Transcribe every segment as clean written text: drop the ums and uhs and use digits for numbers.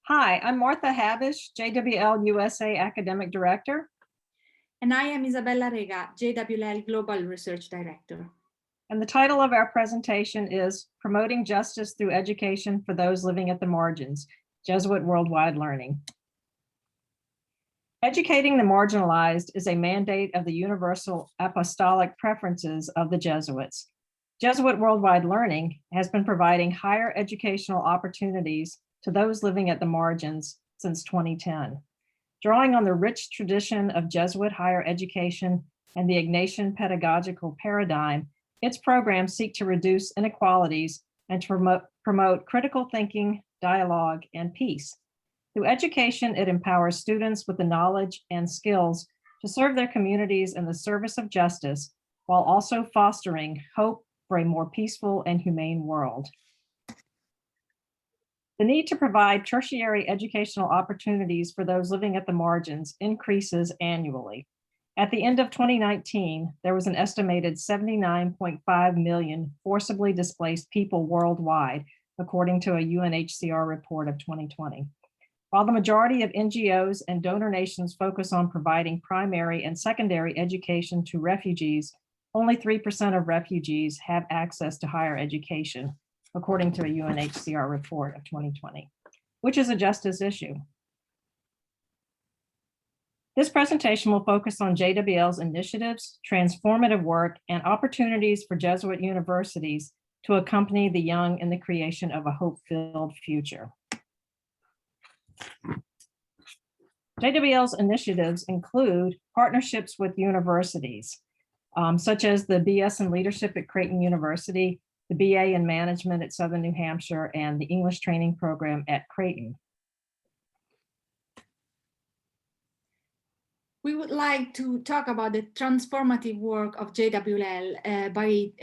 Hi, I'm Martha Habash, JWL USA Academic Director. And I am Isabella Rega, JWL Global Research Director. And the title of our presentation is Promoting Justice Through Education for Those Living at the Margins, Jesuit Worldwide Learning. Educating the marginalized is a mandate of the Universal Apostolic Preferences of the Jesuits. Jesuit Worldwide Learning has been providing higher educational opportunities to those living at the margins since 2010. Drawing on the rich tradition of Jesuit higher education and the Ignatian Pedagogical Paradigm, its programs seek to reduce inequalities and to promote critical thinking, dialogue, and peace. Through education, it empowers students with the knowledge and skills to serve their communities in the service of justice, while also fostering hope for a more peaceful and humane world. The need to provide tertiary educational opportunities for those living at the margins increases annually. At the end of 2019, there was an estimated 79.5 million forcibly displaced people worldwide, according to a UNHCR report of 2020. While the majority of NGOs and donor nations focus on providing primary and secondary education to refugees, only 3% of refugees have access to higher education, according to a UNHCR report of 2020, which is a justice issue. This presentation will focus on JWL's initiatives, transformative work, and opportunities for Jesuit universities to accompany the young in the creation of a hope-filled future. JWL's initiatives include partnerships with universities, such as the BS in Leadership at Creighton University, the BA in Management at Southern New Hampshire, and the English Training Program at Creighton. We would like to talk about the transformative work of JWL by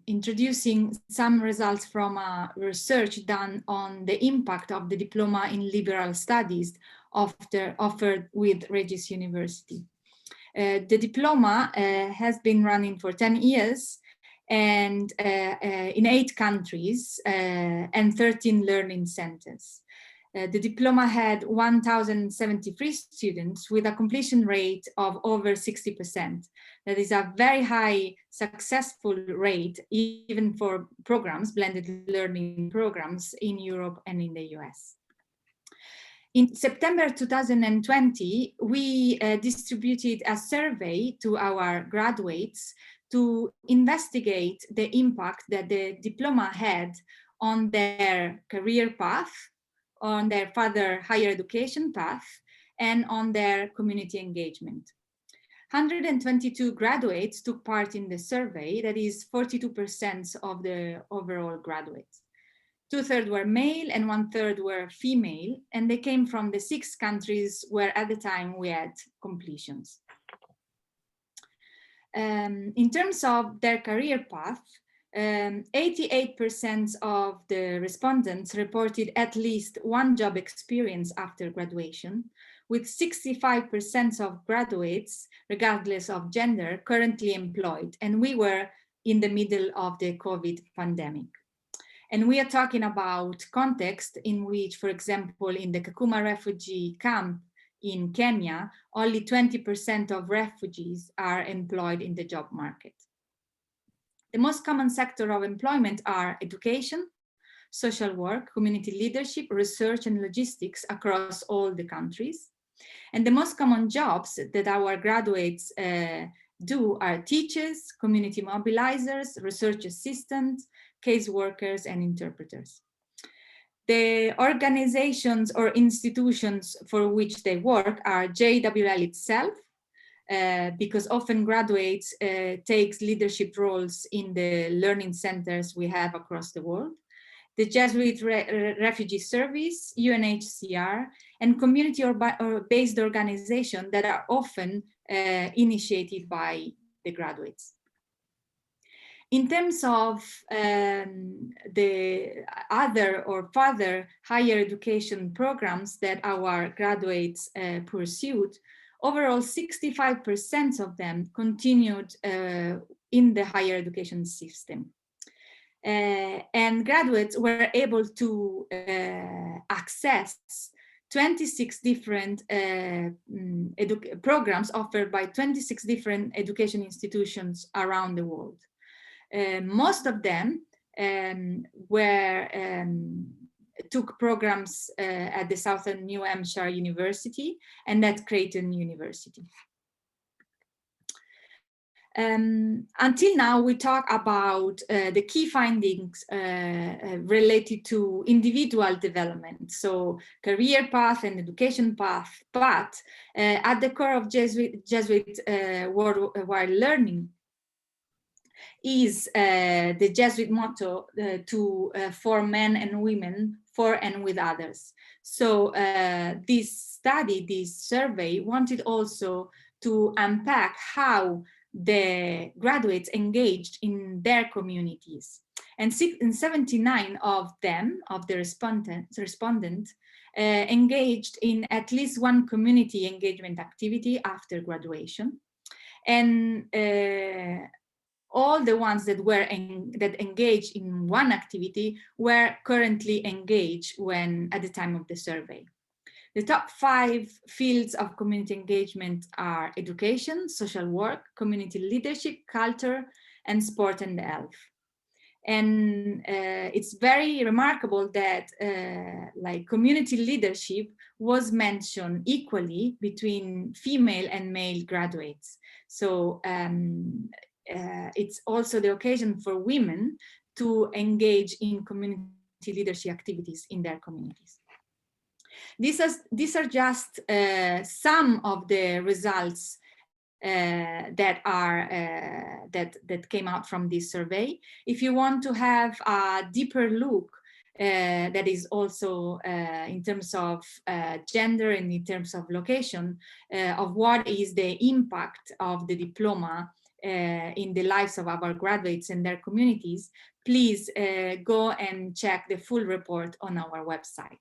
introducing some results from research done on the impact of the Diploma in Liberal Studies offered with Regis University. The Diploma has been running for 10 years and in 8 countries and 13 learning centers. The Diploma had 1,073 students with a completion rate of over 60%. That is a very high successful rate, even for programs, blended learning programs in Europe and in the US. In September 2020, we distributed a survey to our graduates to investigate the impact that the Diploma had on their career path, on their further higher education path, and on their community engagement. 122 graduates took part in the survey, that is 42% of the overall graduates. 2/3 were male and 1/3 were female, and they came from the 6 countries where at the time we had completions. In terms of their career path, 88% of the respondents reported at least one job experience after graduation, with 65% of graduates, regardless of gender, currently employed. And we were in the middle of the COVID pandemic. And we are talking about context in which, for example, in the Kakuma refugee camp in Kenya, only 20% of refugees are employed in the job market. The most common sector of employment are education, social work, community leadership, research, and logistics across all the countries. And the most common jobs that our graduates do are teachers, community mobilizers, research assistants, caseworkers, and interpreters. The organizations or institutions for which they work are JWL itself, because often graduates takes leadership roles in the learning centers we have across the world, the Jesuit Refugee Service, UNHCR, and community-based organizations that are often initiated by the graduates. In terms of the other or further higher education programs that our graduates pursued, overall 65% of them continued in the higher education system. And graduates were able to access 26 different programs offered by 26 different education institutions around the world. Most of them took programs at the Southern New Hampshire University and at Creighton University. Until now, we talk about the key findings related to individual development, so career path and education path, but at the core of Jesuit Worldwide Learning is the Jesuit motto for men and women, for and with others. So this study, this survey, wanted also to unpack how the graduates engaged in their communities. And 79 of them, of the respondents, engaged in at least one community engagement activity after graduation. And all the ones that were that engaged in one activity were currently engaged at the time of the survey. The top 5 fields of community engagement are education, social work, community leadership, culture, and sport and health. And it's very remarkable that like community leadership was mentioned equally between female and male graduates. So it's also the occasion for women to engage in community leadership activities in their communities. These are just some of the results that came out from this survey. If you want to have a deeper look, that is also in terms of gender and in terms of location, of what is the impact of the diploma in the lives of our graduates and their communities, please go and check the full report on our website.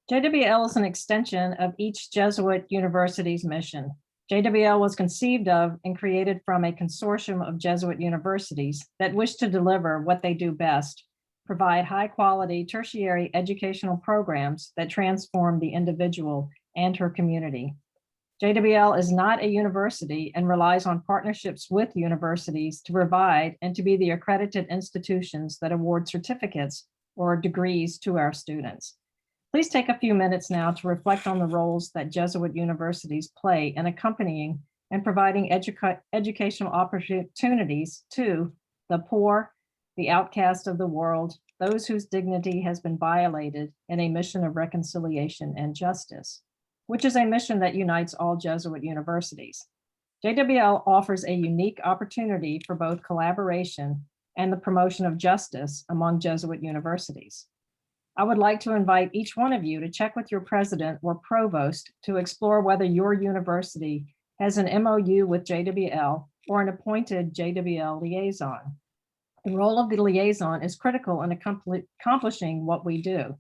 JWL is an extension of each Jesuit university's mission. JWL was conceived of and created from a consortium of Jesuit universities that wish to deliver what they do best, provide high-quality tertiary educational programs that transform the individual and her community. JWL is not a university and relies on partnerships with universities to provide and to be the accredited institutions that award certificates or degrees to our students. Please take a few minutes now to reflect on the roles that Jesuit universities play in accompanying and providing educational opportunities to the poor, the outcast of the world, those whose dignity has been violated, in a mission of reconciliation and justice, which is a mission that unites all Jesuit universities. JWL offers a unique opportunity for both collaboration and the promotion of justice among Jesuit universities. I would like to invite each one of you to check with your president or provost to explore whether your university has an MOU with JWL or an appointed JWL liaison. The role of the liaison is critical in accomplishing what we do.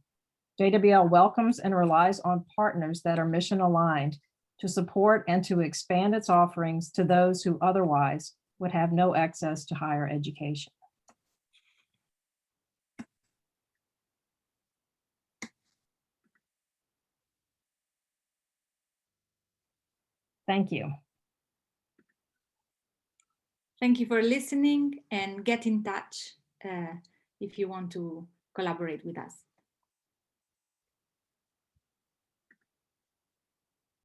JWL welcomes and relies on partners that are mission aligned to support and to expand its offerings to those who otherwise would have no access to higher education. Thank you. Thank you for listening, and get in touch if you want to collaborate with us.